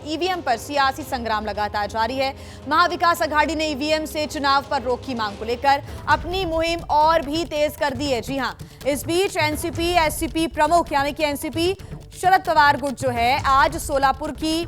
EVM पर सियासी संग्राम लगातार जारी है। महाविकास अघाड़ी ने ईवीएम से चुनाव पर रोक की मांग को लेकर अपनी मुहिम और भी तेज कर दी है। जी हां, इस बीच एनसीपी एससीपी प्रमुख यानी कि एनसीपी शरद पवार गुट जो है आज सोलापुर की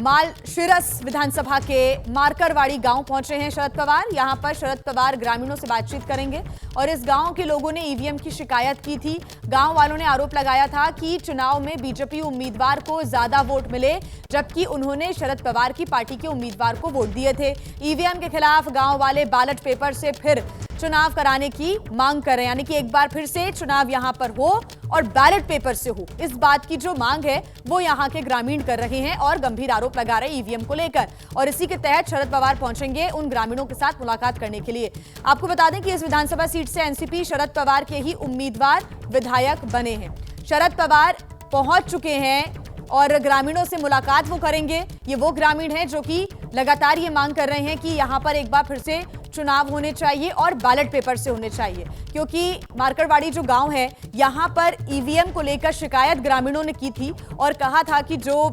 मालशिरस विधानसभा के मारकरवाड़ी गांव पहुंचे हैं शरद पवार। यहां पर शरद पवार ग्रामीणों से बातचीत करेंगे और इस गांव के लोगों ने ईवीएम की शिकायत की थी। गांव वालों ने आरोप लगाया था कि चुनाव में बीजेपी उम्मीदवार को ज्यादा वोट मिले, जबकि उन्होंने शरद पवार की पार्टी के उम्मीदवार को वोट दिए थे। ईवीएम के खिलाफ गांव वाले बैलेट पेपर से फिर चुनाव कराने की मांग कर रहे हैं, यानी कि एक बार फिर से चुनाव यहां पर हो और बैलेट पेपर से हो। इस बात की जो मांग है वो यहां के ग्रामीण कर रहे हैं और गंभीर आरोप लगा रहे हैं ईवीएम को लेकर। और इसी के तहत शरद पवार पहुंचेंगे उन ग्रामीणों के साथ मुलाकात करने के लिए। आपको बता दें कि इस विधानसभा सीट से एनसीपी शरद पवार के ही उम्मीदवार विधायक बने हैं। शरद पवार पहुंच चुके हैं और ग्रामीणों से मुलाकात वो करेंगे। ये वो ग्रामीण हैं जो कि लगातार ये मांग कर रहे हैं कि यहां पर एक बार फिर से चुनाव होने चाहिए और बैलेट पेपर से होने चाहिए, क्योंकि मारकरवाड़ी जो गांव है यहां पर ईवीएम को लेकर शिकायत ग्रामीणों ने की थी और कहा था कि जो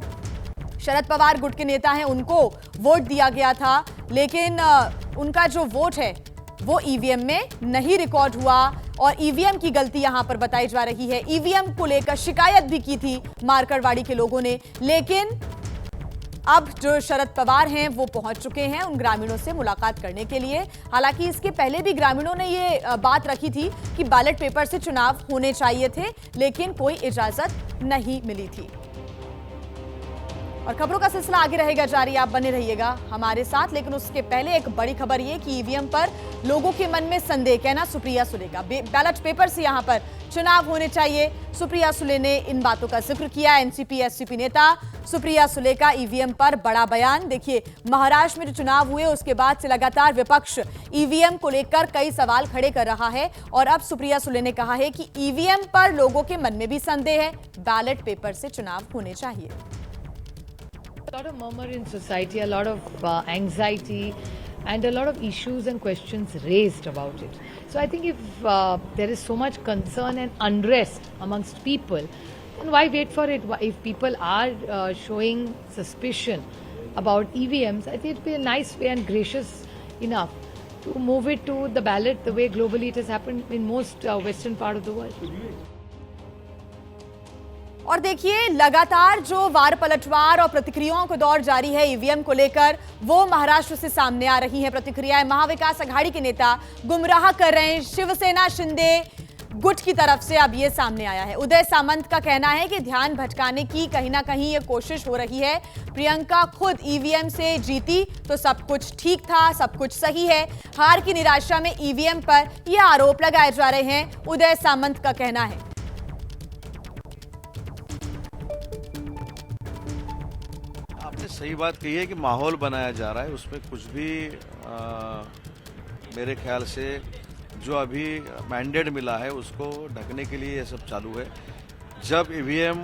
शरद पवार गुट के नेता हैं उनको वोट दिया गया था, लेकिन उनका जो वोट है वो ईवीएम में नहीं रिकॉर्ड हुआ और ईवीएम की गलती यहां पर बताई जा रही है। ईवीएम को लेकर शिकायत भी की थी मारकरवाड़ी के लोगों ने, लेकिन अब जो शरद पवार हैं वो पहुंच चुके हैं उन ग्रामीणों से मुलाकात करने के लिए। हालांकि इसके पहले भी ग्रामीणों ने ये बात रखी थी कि बैलेट पेपर से चुनाव होने चाहिए थे, लेकिन कोई इजाजत नहीं मिली थी। और खबरों का सिलसिला आगे रहेगा जारी, आप बने रहिएगा हमारे साथ। लेकिन उसके पहले एक बड़ी खबर ये कि ईवीएम पर लोगों के मन में संदेह, कहना सुप्रिया सुले का, बैलेट पेपर से यहां पर चुनाव होने चाहिए। सुप्रिया सुले ने इन बातों का जिक्र किया। एनसीपी एससीपी नेता सुप्रिया सुले का ईवीएम पर बड़ा बयान। देखिए, महाराष्ट्र में जो चुनाव हुए उसके बाद से लगातार विपक्ष ईवीएम को लेकर कई सवाल खड़े कर रहा है और अब सुप्रिया सुले ने कहा है कि ईवीएम पर लोगों के मन में भी संदेह है, बैलेट पेपर से चुनाव होने चाहिए। A lot of murmur in society, a lot of anxiety and a lot of issues and questions raised about it. So I think if there is so much concern and unrest amongst people, then why wait for it? If people are showing suspicion about EVMs, I think it would be a nice way and gracious enough to move it to the ballot the way globally it has happened in most western part of the world. और देखिए, लगातार जो वार पलटवार और प्रतिक्रियाओं का दौर जारी है ईवीएम को लेकर, वो महाराष्ट्र से सामने आ रही हैं प्रतिक्रियाएं। महाविकास अघाड़ी के नेता गुमराह कर रहे हैं शिवसेना शिंदे गुट की तरफ से। अब ये सामने आया है। उदय सामंत का कहना है कि ध्यान भटकाने की कहीं ना कहीं ये कोशिश हो रही है। प्रियंका खुद ईवीएम से जीती तो सब कुछ ठीक था, सब कुछ सही है। हार की निराशा में ईवीएम पर ये आरोप लगाए जा रहे हैं, उदय सामंत का कहना है। सही बात कही है कि माहौल बनाया जा रहा है, उसमें कुछ भी मेरे ख्याल से जो अभी मैंडेट मिला है उसको ढकने के लिए ये सब चालू है। जब ईवीएम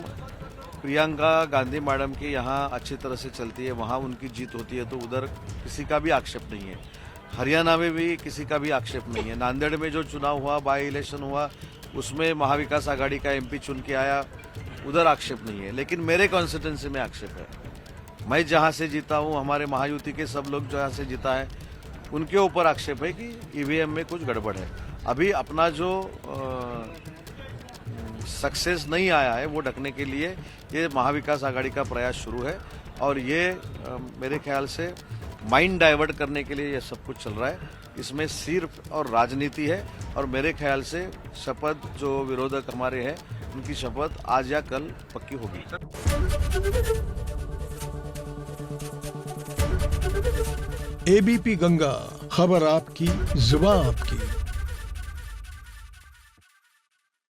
प्रियंका गांधी मैडम की यहाँ अच्छी तरह से चलती है, वहाँ उनकी जीत होती है, तो उधर किसी का भी आक्षेप नहीं है। हरियाणा में भी किसी का भी आक्षेप नहीं है। नांदेड़ में जो चुनाव हुआ, बाई इलेक्शन हुआ, उसमें महाविकास आघाड़ी का एमपी चुन के आया, उधर आक्षेप नहीं है। लेकिन मेरे कॉन्स्टिट्यूंसी में आक्षेप है। मैं जहां से जीता हूं, हमारे महायुति के सब लोग जहां से जीता है, उनके ऊपर आक्षेप है कि ईवीएम में कुछ गड़बड़ है। अभी अपना जो सक्सेस नहीं आया है वो ढकने के लिए ये महाविकास आघाड़ी का प्रयास शुरू है और ये मेरे ख्याल से माइंड डाइवर्ट करने के लिए ये सब कुछ चल रहा है। इसमें सिर्फ और राजनीति है और मेरे ख्याल से शपथ जो विरोधक हमारे हैं उनकी शपथ आज या कल पक्की होगी। एबीपी गंगा, खबर आपकी, जुबान आपकी।